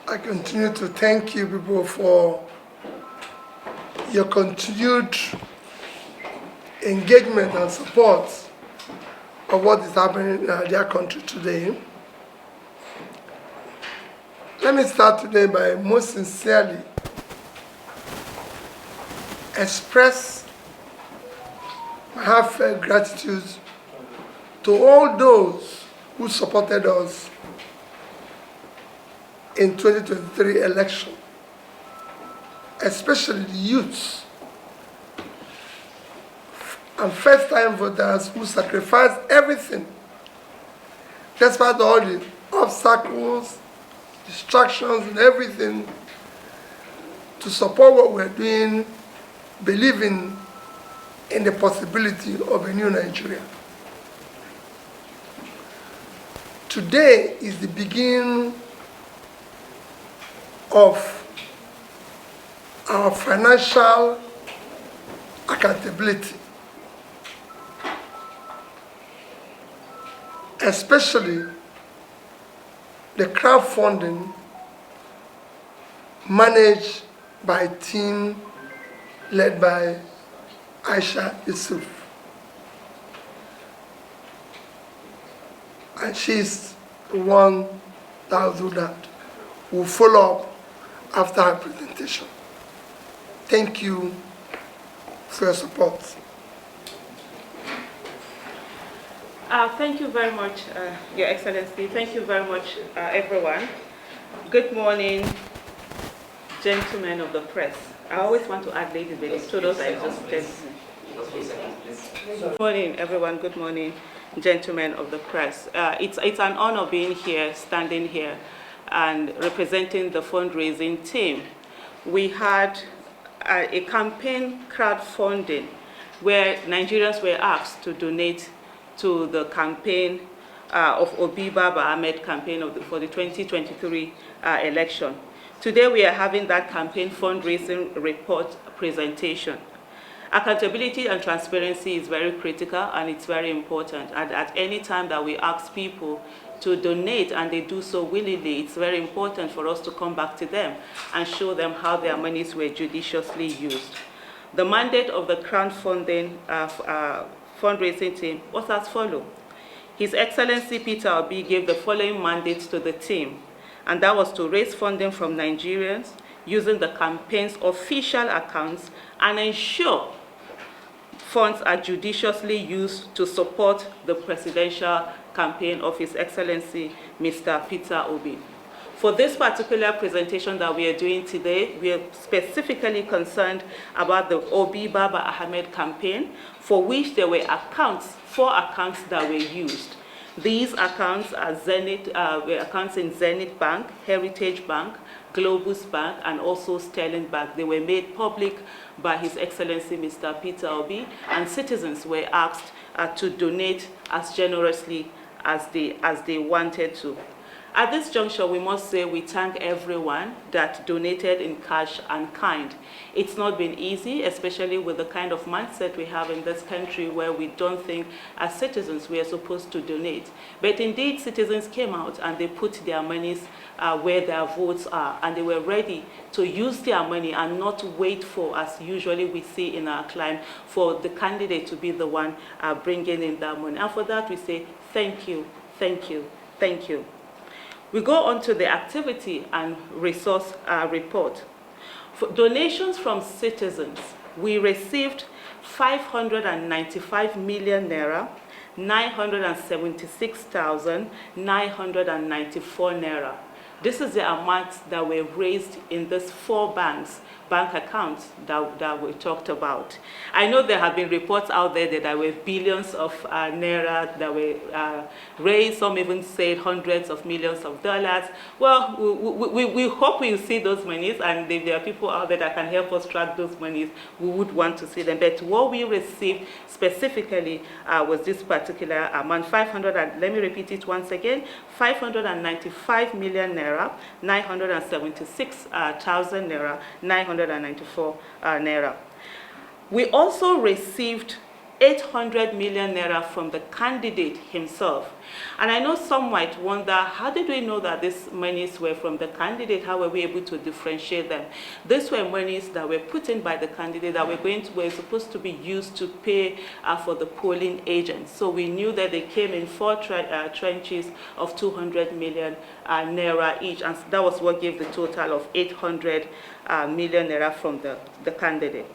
I continue to thank you people for your continued engagement and support of what is happening in their country today. Let me start today by most sincerely express my heartfelt gratitude to all those who supported us in 2023 election, especially the youths and first-time voters who sacrificed everything, despite all the obstacles, distractions and everything, to support what we're doing, believing in the possibility of a new Nigeria. Today is the beginning of our financial accountability, especially the crowdfunding managed by a team led by Aisha Yusuf. And she's the one that will do that. We'll follow up after her presentation. Thank you for your support. Thank you very much, Your Excellency. Thank you very much, everyone. Good morning, gentlemen of the press. I always want to add ladies, but it's those I just said. Good morning, everyone. Good morning, gentlemen of the press. It's an honor being here, standing here, and representing the fundraising team. We had a campaign crowdfunding where Nigerians were asked to donate to the campaign of Obi Baba Ahmed campaign for the 2023 election. Today we are having that campaign fundraising report presentation. Accountability and transparency is very critical and it's very important. And at any time that we ask people to donate and they do so willingly, it's very important for us to come back to them and show them how their monies were judiciously used. The mandate of the crowdfunding fundraising team was as follows. His Excellency Peter Obi gave the following mandates to the team, and that was to raise funding from Nigerians using the campaign's official accounts and ensure funds are judiciously used to support the presidential campaign of His Excellency Mr. Peter Obi. For this particular presentation that we are doing today, we are specifically concerned about the Obi Baba Ahmed campaign, for which there were four accounts that were used. These accounts are were accounts in Zenith Bank, Heritage Bank, Globus Bank, and also Sterling Bank. They were made public by His Excellency Mr. Peter Obi, and citizens were asked to donate as generously as they wanted to. At this juncture, we must say we thank everyone that donated in cash and kind. It's not been easy, especially with the kind of mindset we have in this country where we don't think as citizens we are supposed to donate. But indeed, citizens came out and they put their monies where their votes are, and they were ready to use their money and not wait for, as usually we see in our climb, for the candidate to be the one bringing in that money. And for that, we say thank you, thank you, thank you. We go on to the activity and resource report. For donations from citizens, we received 595 million naira, 976,994 naira. This is the amounts that were raised in these four bank accounts that we talked about. I know there have been reports out there that there were billions of naira that were raised. Some even said hundreds of millions of dollars. Well, we hope we'll see those monies, and if there are people out there that can help us track those monies, we would want to see them. But what we received specifically was this particular amount, let me repeat it once again, 595 million naira, 976,000 naira, 994 naira. We also received 800 million naira from the candidate himself. And I know some might wonder, how did we know that these monies were from the candidate? How were we able to differentiate them? These were monies that were put in by the candidate that were supposed to be used to pay for the polling agents. So we knew that they came in 4 trenches of 200 million naira each, and that was what gave the total of 800 million naira from the candidate.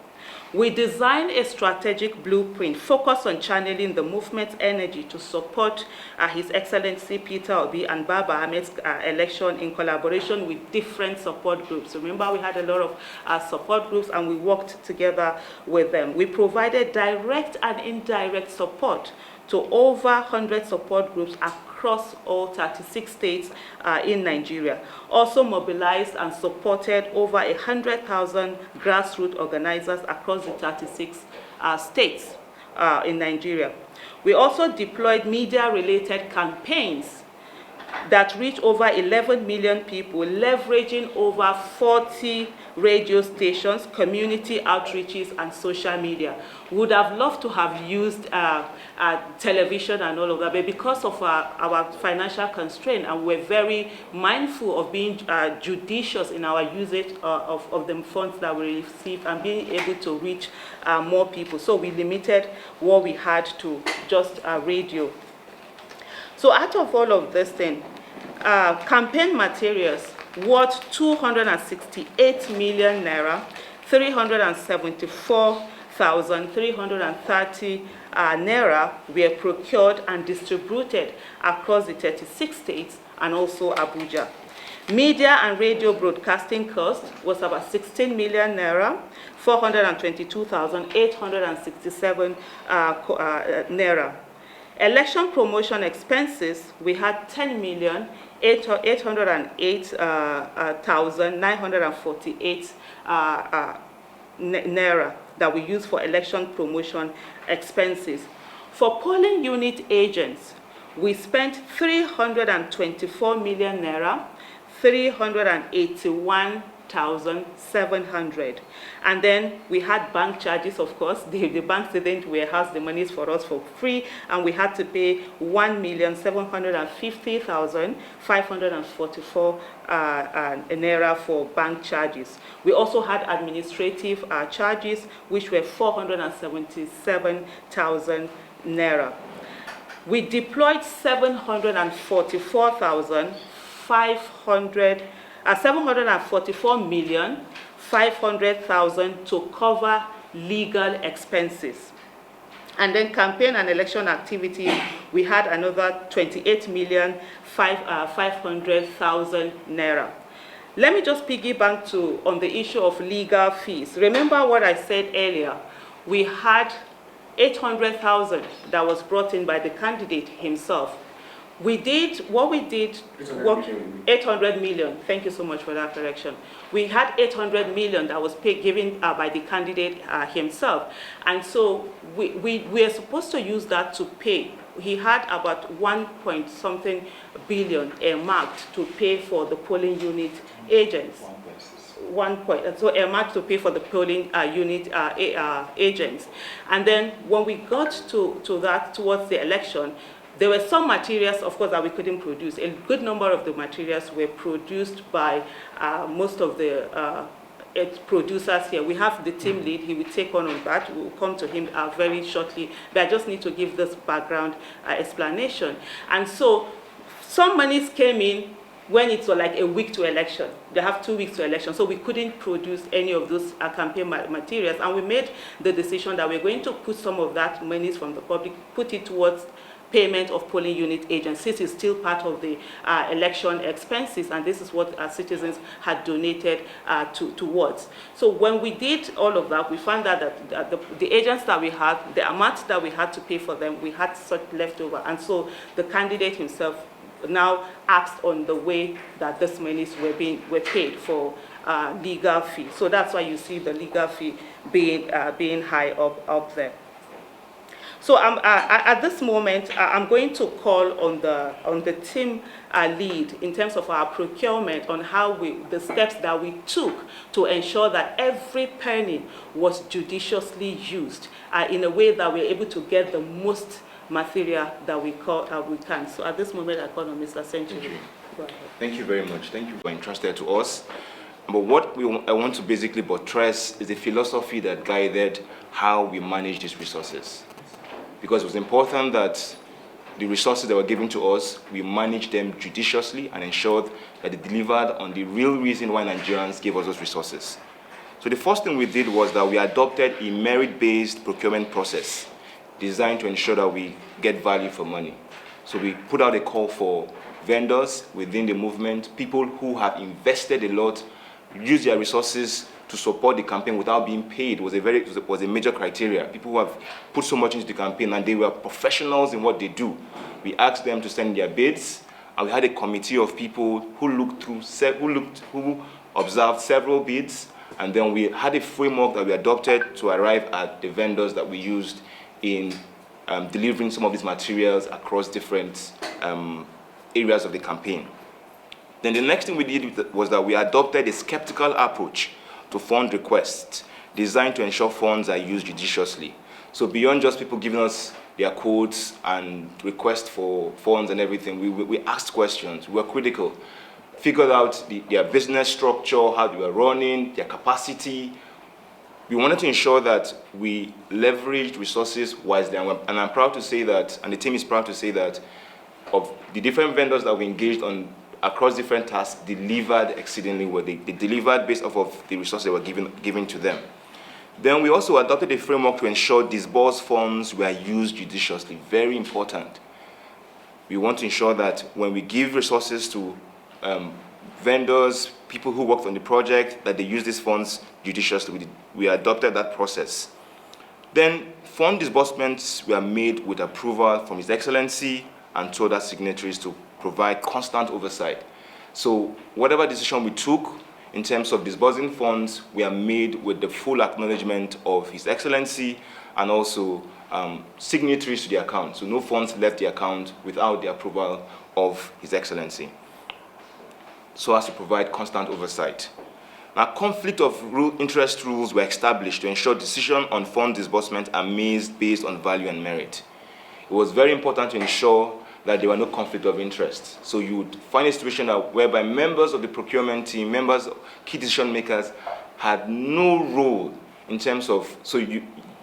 We designed a strategic blueprint focused on channeling the movement's energy to support His Excellency Peter Obi and Baba Ahmed's election in collaboration with different support groups. Remember, we had a lot of support groups and we worked together with them. We provided direct and indirect support to over 100 support groups across all 36 states in Nigeria. Also mobilized and supported over 100,000 grassroots organizers across the 36 states in Nigeria. We also deployed media-related campaigns that reached over 11 million people, leveraging over 40 radio stations, community outreaches, and social media. We would have loved to have used television and all of that, but because of our financial constraint, and we're very mindful of being judicious in our usage of the funds that we receive and being able to reach more people. So we limited what we had to just radio. So out of all of this thing, campaign materials worth 268 million naira, 374,330 naira were procured and distributed across the 36 states and also Abuja. Media and radio broadcasting cost was about 16 million naira, 422,867 naira. Election promotion expenses, we had 10,808,948 naira that we use for election promotion expenses. For polling unit agents, we spent 324 million naira, 381,700. And then we had bank charges, of course. The banks didn't warehouse the monies for us for free, and we had to pay 1,750,544 naira for bank charges. We also had administrative charges, which were 477,000 naira. We deployed 744,500,000 to cover legal expenses. And then campaign and election activities, we had another 28,500,000 naira. Let me just piggyback on the issue of legal fees. Remember what I said earlier, we had 800,000 that was brought in by the candidate himself. We did, 800 million. Thank you so much for that correction. We had 800 million that was given by the candidate himself. And so we are supposed to use that to pay. He had about 1.something billion earmarked to pay for the polling unit agents. So earmarked to pay for the polling unit agents. And then when we got to that towards the election, there were some materials, of course, that we couldn't produce. A good number of the materials were produced by most of the producers here. We have the team lead. He will take on that. We'll come to him very shortly. But I just need to give this background explanation. And so some monies came in when it's like a week to election. They have 2 weeks to election, so we couldn't produce any of those campaign materials. And we made the decision that we're going to put some of that monies from the public, put it towards payment of polling unit agents. This is still part of the election expenses, and this is what our citizens had donated towards. So when we did all of that, we found out that the agents that we had, the amount that we had to pay for them, we had such leftover. And so the candidate himself now asked on the way that these monies were paid for legal fee. So that's why you see the legal fee being high up there. So at this moment, I'm going to call on the team lead in terms of our procurement on how the steps that we took to ensure that every penny was judiciously used in a way that we're able to get the most material that we can. So at this moment, I call on Mr. Century. Go ahead. Thank you very much. Thank you for being entrusted to us. But what I want to basically buttress is the philosophy that guided how we manage these resources. Because it was important that the resources that were given to us, we manage them judiciously and ensured that they delivered on the real reason why Nigerians gave us those resources. So the first thing we did was that we adopted a merit-based procurement process designed to ensure that we get value for money. So we put out a call for vendors within the movement, people who have invested a lot, use their resources to support the campaign without being paid was a major criteria. People who have put so much into the campaign and they were professionals in what they do. We asked them to send their bids, and we had a committee of people who observed several bids, and then we had a framework that we adopted to arrive at the vendors that we used in delivering some of these materials across different areas of the campaign. Then the next thing we did was that we adopted a skeptical approach to fund requests designed to ensure funds are used judiciously. So beyond just people giving us their quotes and requests for funds and everything, we asked questions, we were critical, figured out their business structure, how they were running, their capacity. We wanted to ensure that we leveraged resources wisely, and I'm proud to say that, and the team is proud to say that, of the different vendors that we engaged on across different tasks delivered exceedingly well. They delivered based off of the resources that were given to them. Then we also adopted a framework to ensure disbursed funds were used judiciously. Very important. We want to ensure that when we give resources to vendors, people who worked on the project, that they use these funds judiciously. We adopted that process. Then fund disbursements were made with approval from His Excellency and two other signatories to provide constant oversight. So whatever decision we took in terms of disbursing funds were made with the full acknowledgement of His Excellency and also signatories to the account. So no funds left the account without the approval of His Excellency, so as to provide constant oversight. Now, conflict of interest rules were established to ensure decisions on fund disbursement are made based on value and merit. It was very important to ensure that there were no conflict of interest. So you would find a situation whereby members of the procurement team, key decision makers, had no role in terms of,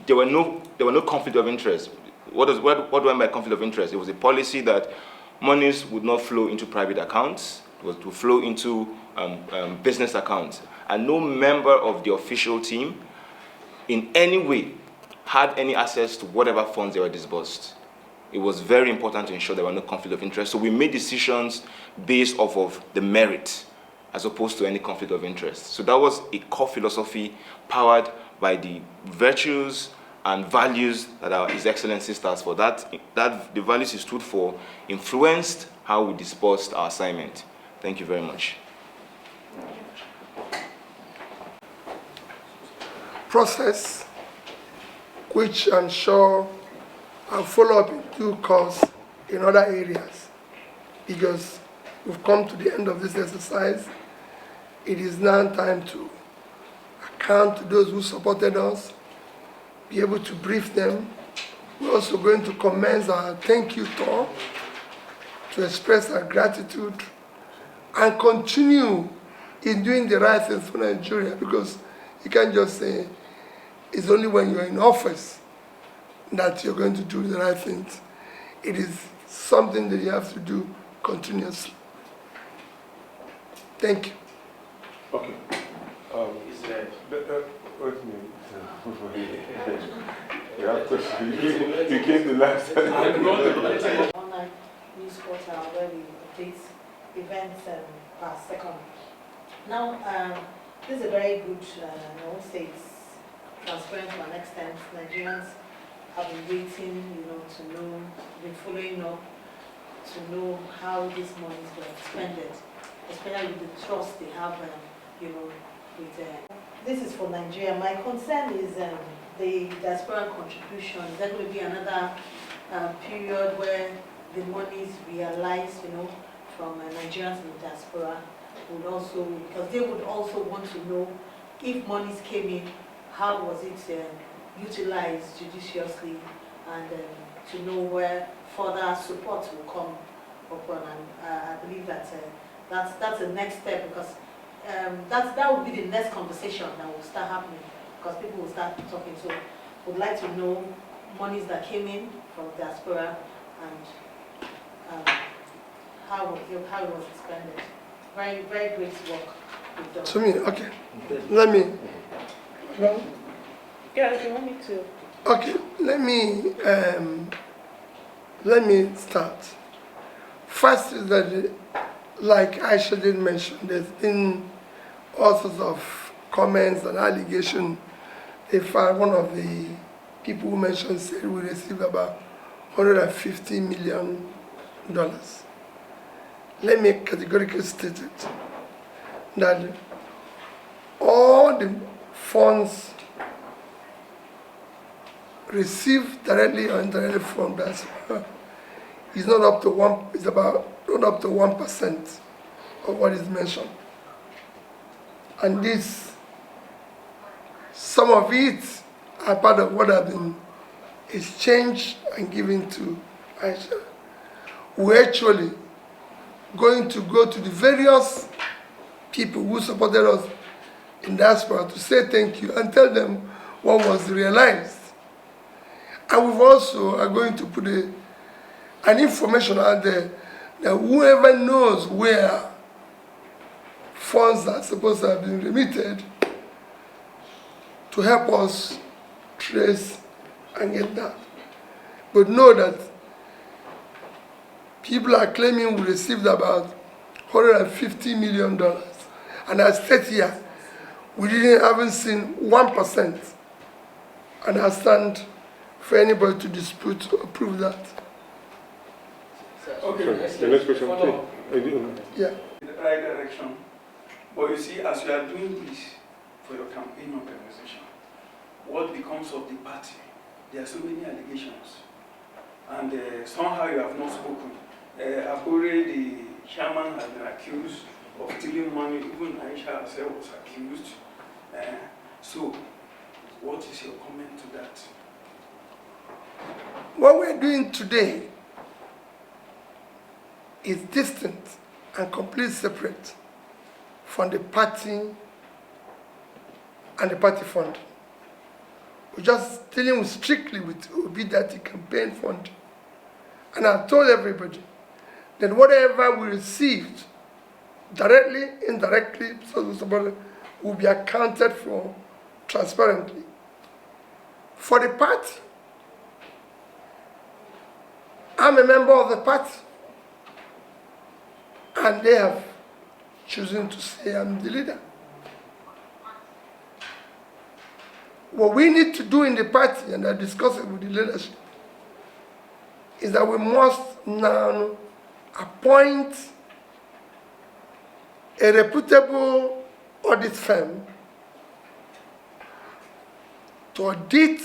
there were no conflict of interest. What do I mean by conflict of interest? It was a policy that monies would not flow into private accounts, it was to flow into business accounts. And no member of the official team in any way had any access to whatever funds they were disbursed. It was very important to ensure there were no conflict of interest. So we made decisions based off of the merit as opposed to any conflict of interest. So that was a core philosophy powered by the virtues and values that His Excellency stands for. That the values he stood for influenced how we disbursed our assignment. Thank you very much. Process, which I'm sure I'll follow up in due course in other areas, because we've come to the end of this exercise. It is now time to account to those who supported us, be able to brief them. We're also going to commence our thank you tour to express our gratitude and continue in doing the right thing for Nigeria, because you can't just say it's only when you're in office that you're going to do the right things. It is something that you have to do continuously. Thank you. Okay. Wait a minute. You have questions. You came the last time. Online news portal where we update events per second. Now, this is a very good, I won't say it's transparent to an extent. Nigerians have been waiting, to know, been following up, to know how these monies were expended, especially with the trust they have, with. This is for Nigeria. My concern is the diaspora contribution, that will be another period where the monies realized, from Nigerians in the diaspora would also, because they would also want to know if monies came in, how was it utilized judiciously, and to know where further support will come upon. And I believe that that's the next step, because that will be the next conversation that will start happening, because people will start talking. So would like to know monies that came in from diaspora and how it was expended. Very, very great work you've done. To me, okay. Let me. Well, Yeah, if you want me to. okay, let me start. First is that, like Aisha did mention, there's been all sorts of comments and allegations. In fact, one of the people who mentioned said we received about $150 million. Let me categorically state it, that all the funds received directly or indirectly from diaspora is not up to not up to 1% of what is mentioned. And this, some of it are part of what have been exchanged and given to Aisha. We're actually going to go to the various people who supported us in diaspora to say thank you and tell them what was realized. And we also are going to put an information out there that whoever knows where funds are supposed to have been remitted to help us trace and get that. But know that people are claiming we received about $150 million. And I state here, we haven't seen 1%. And I stand for anybody to dispute or prove that. Okay, the next question, please. Yeah. In the right direction. But you see, as you are doing this for your campaign organization, what becomes of the party? There are so many allegations. And somehow you have not spoken. Abure, the chairman, has been accused of stealing money. Even Aisha herself was accused. So, what is your comment to that? What we're doing today is distant and completely separate from the party and the party fund. We're just dealing strictly with Obi that campaign fund. And I've told everybody that whatever we received, directly, indirectly, will be accounted for transparently. For the party, I'm a member of the party, and they have chosen to say I'm the leader. What we need to do in the party, and I discuss it with the leadership, is that we must now appoint a reputable audit firm to audit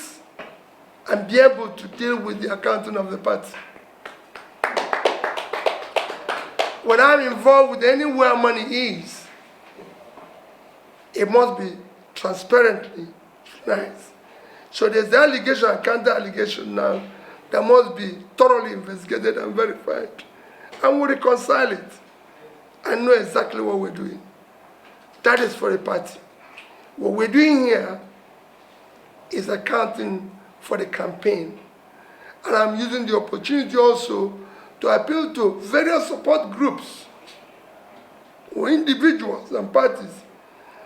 and be able to deal with the accounting of the party. When I'm involved with anywhere money is, it must be transparently scrutinized. So there's the allegation and counter-allegation now that must be thoroughly investigated and verified. And we reconcile it and know exactly what we're doing. That is for the party. What we're doing here is accounting for the campaign. And I'm using the opportunity also to appeal to various support groups or individuals and parties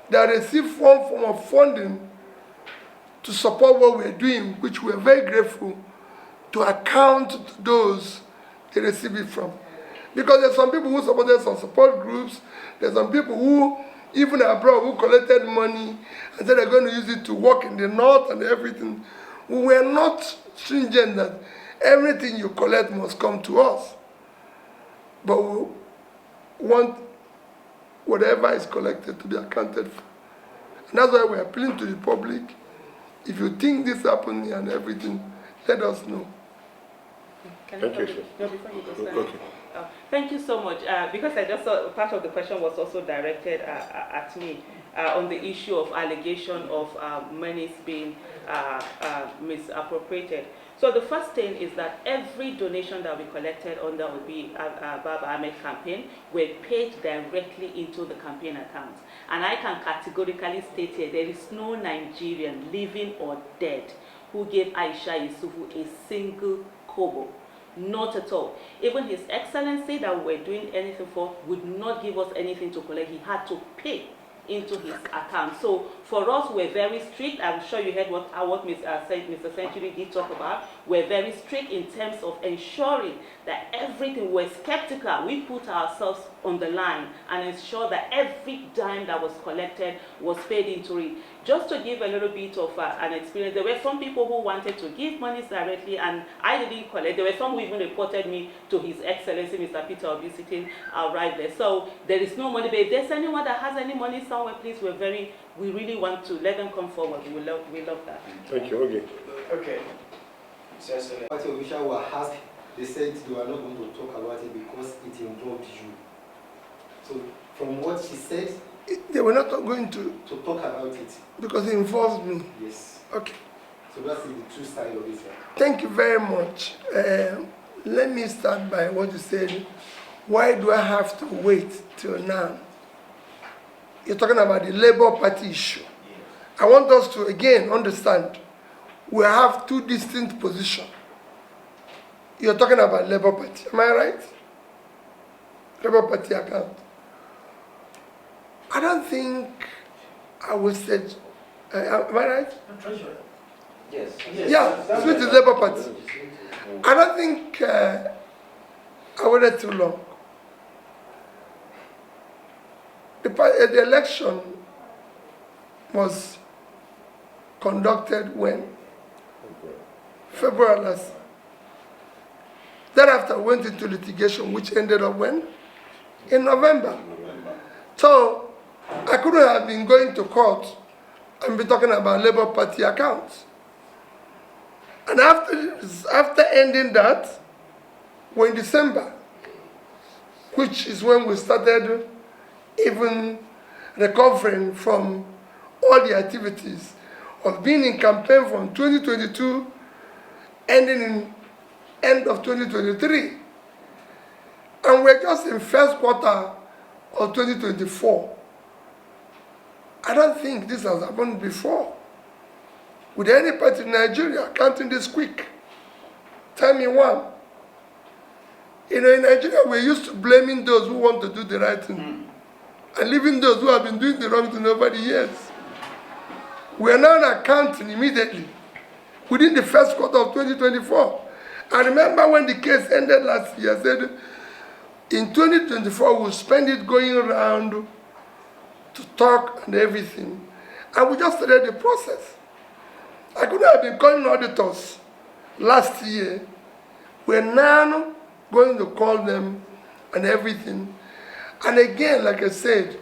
that receive one form of funding to support what we're doing, which we're very grateful to account to those they receive it from. Because there's some people who supported some support groups, there's some people who, even abroad, who collected money and said they're going to use it to work in the north and everything. We were not stringent that everything you collect must come to us. But we want whatever is collected to be accounted for. And that's why we're appealing to the public If you think this happened and everything, let us know. Can Thank I you, come sir. in? No, before you go, sir. Okay. Thank you so much. Because I just saw part of the question was also directed at me on the issue of allegation of monies being misappropriated. So the first thing is that every donation that we collected under Obi Baba Ahmed campaign were paid directly into the campaign account. And I can categorically state here, there is no Nigerian, living or dead, who gave Aisha Yusufu a single kobo. Not at all. Even His Excellency that we were doing anything for would not give us anything to collect. He had to pay into his account. So for us, we're very strict. I'm sure you heard what Mr. Century did talk about. We're very strict in terms of ensuring that everything, we're skeptical. We put ourselves on the line and ensure that every dime that was collected was paid into it. Just to give a little bit of an experience, there were some people who wanted to give monies directly and I didn't collect. There were some who even reported me to His Excellency, Mr. Peter Obi, sitting right there. So there is no money, but if there's anyone that has any money somewhere, please, we really want to let them come forward. We love that. Thank you. Okay. Okay. Party officials were asked, they said they were not going to talk about it because it involved you. So from what she said, They were not going to talk about it. because it involves me. Yes. Okay. So that's the true side of it. Thank you very much. Let me start by what you said. Why do I have to wait till now? You're talking about the Labour Party issue. I want us to again understand we have two distinct positions. You're talking about Labour Party, am I right? Labour Party account. I don't think I will say, am I right? Treasurer. Yes. Yeah, switch to Labour Party. I don't think I waited too long. The election was conducted when? February last. Thereafter, went into litigation, which ended up when? In November. So, I couldn't have been going to court and be talking about Labour Party accounts. And after ending that, we're in December, which is when we started even recovering from all the activities of being in campaign from 2022, ending in end of 2023. And we're just in first quarter of 2024. I don't think this has happened before with any party in Nigeria counting this quick. Tell me one. You know, in Nigeria, we're used to blaming those who want to do the right thing and leaving those who have been doing the wrong thing over the years. We are now accounting immediately within the first quarter of 2024. I remember when the case ended last year, I said, in 2024, we'll spend it going around to talk and everything. And we just started the process. I could have been calling auditors last year. We're now going to call them and everything. And again, like I said,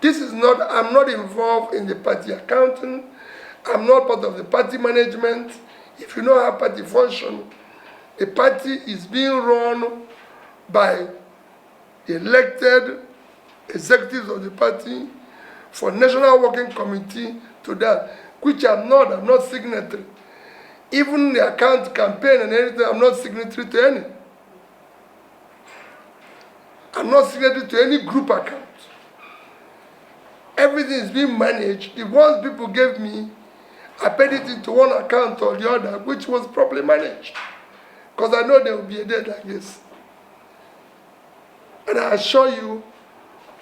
I'm not involved in the party accounting. I'm not part of the party management. If you know how party function, the party is being run by the elected executives of the party for National Working Committee to that, which I'm not signatory. Even the account campaign and anything, I'm not signatory to any. I'm not signatory to any group account. Everything is being managed. The ones people gave me, I paid it into one account or the other, which was properly managed. Because I know there will be a day like this. And I assure you,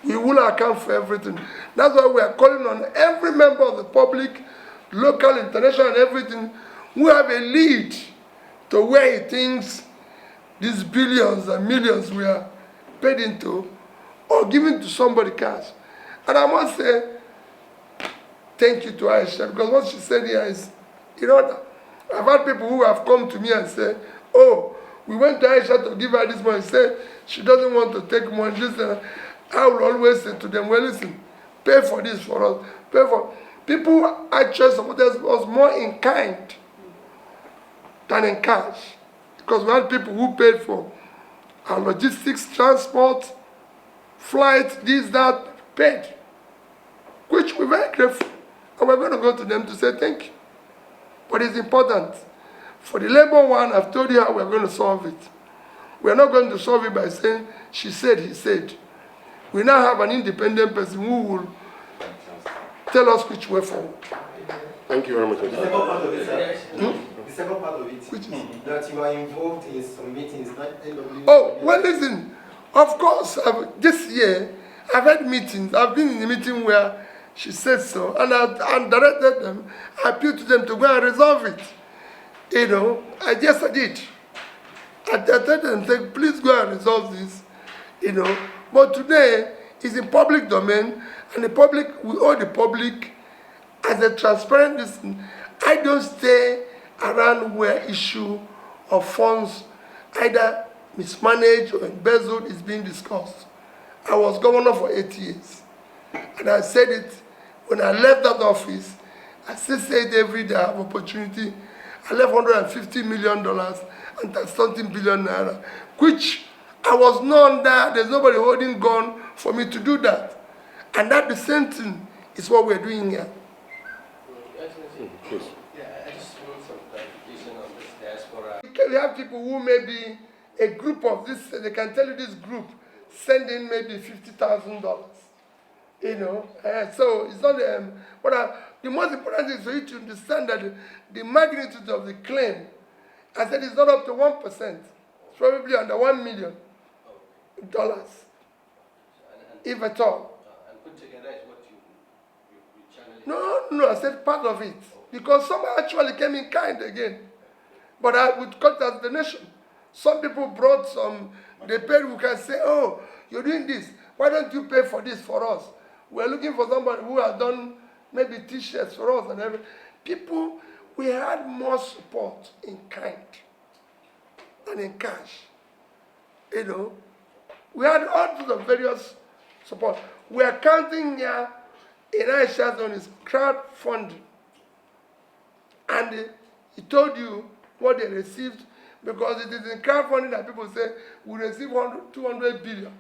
we will account for everything. That's why we are calling on every member of the public, local, international, and everything, who have a lead to where he thinks these billions and millions we are paid into or given to somebody cash. And I must say, thank you to Aisha, because what she said here is, you know, I've had people who have come to me and said, oh, we went to Aisha to give her this money. She said she doesn't want to take money. I will always say to them, well, listen, pay for this for us. Pay for. People actually supported us more in kind than in cash, because we had people who paid for our logistics, transport, flights, this, that, paid, which we're very grateful. And we're going to go to them to say thank you. But it's important. For the labor one, I've told you how we're going to solve it. We're not going to solve it by saying, she said, he said. We now have an independent person who will tell us which way forward. Thank you very much. The second part of it, sir. The second part of it, Which is? that you are involved in some meetings, not NW. Oh, well, listen. Of course, this year, I've had meetings. I've been in a meeting where she said so, and I directed them, I appealed to them to go and resolve it. You know, I did. I directed them, said, please go and resolve this. You know, but today is in public domain, and the public, we owe the public as a transparent listen. I don't stay around where issue of funds either mismanaged or embezzled is being discussed. I was governor for 8 years, and I said it when I left that office. I still say it every day I have opportunity. I left $150 million and that's something billion naira, which I was known that there's nobody holding gun for me to do that. And that the same thing is what we're doing here. Yeah, I just want some clarification on this diaspora. We have people who may be a group of this, they can tell you this group send in maybe $50,000. You know, so it's not the most important thing is for you to understand that the magnitude of the claim, I said, it's not up to 1%. It's probably under $1 million, if at all. And put together is what you channel. No, I said part of it, because some actually came in kind again, but I would cut as the nation. Some people brought some, they paid, we can say, oh, you're doing this, why don't you pay for this for us? We're looking for somebody who has done maybe t-shirts for us and everything. People, we had more support in kind than in cash. You know, we had all sorts of various support. We are counting here in Aisha's on his crowdfunding. And he told you what they received, because it is in crowdfunding that people say we receive 200 billion.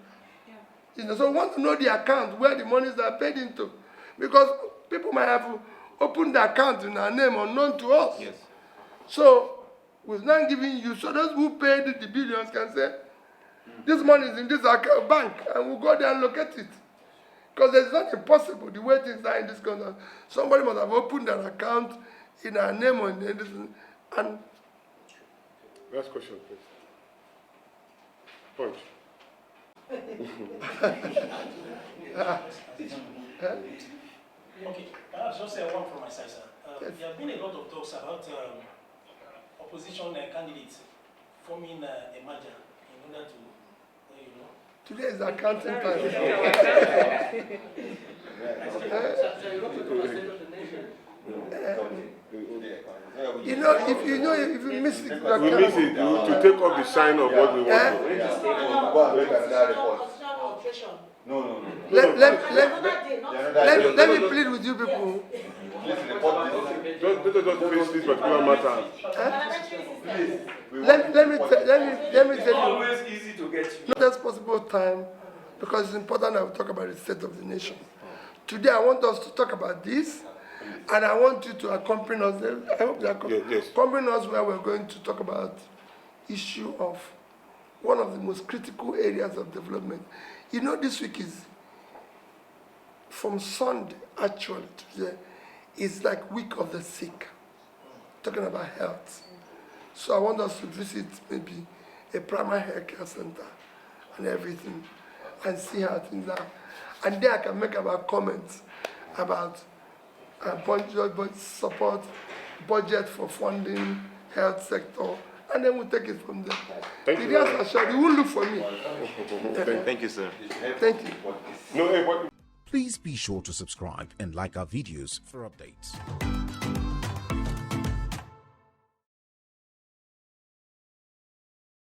You know, so we want to know the account where the monies are paid into, because people might have opened the account in our name unknown to us. Yes. So we're not giving you, so those who paid the billions can say, this money is in this account, bank, and we'll go there and locate it. Because it's not impossible the way things are in this country. Somebody must have opened an account in our name or in this, and Last question, please. Punch. Okay, perhaps just one from my side, sir. Yes. There have been a lot of talks about opposition candidates forming a merger in order to, you know. today is accounting time. You know, if you miss it, We miss it to take off the shine of what we want. No. let me plead with you people. Just face this particular matter. Let me tell you. Always easy to get you. Not as possible time, because it's important I will talk about the state of the nation. Today I want us to talk about this, and I want you to accompany us. I hope you accompany us where we're going to talk about issue of one of the most critical areas of development. You know, this week is from Sunday actually to today. It's like week of the sick, talking about health. So I want us to visit maybe a primary health care center and everything, and see how things are. And then I can make about comments about budget support, budget for funding, health sector, and then we'll take it from there. Thank you. You won't look for me. Thank you, sir. Thank you. No, Please be sure to subscribe and like our videos for updates.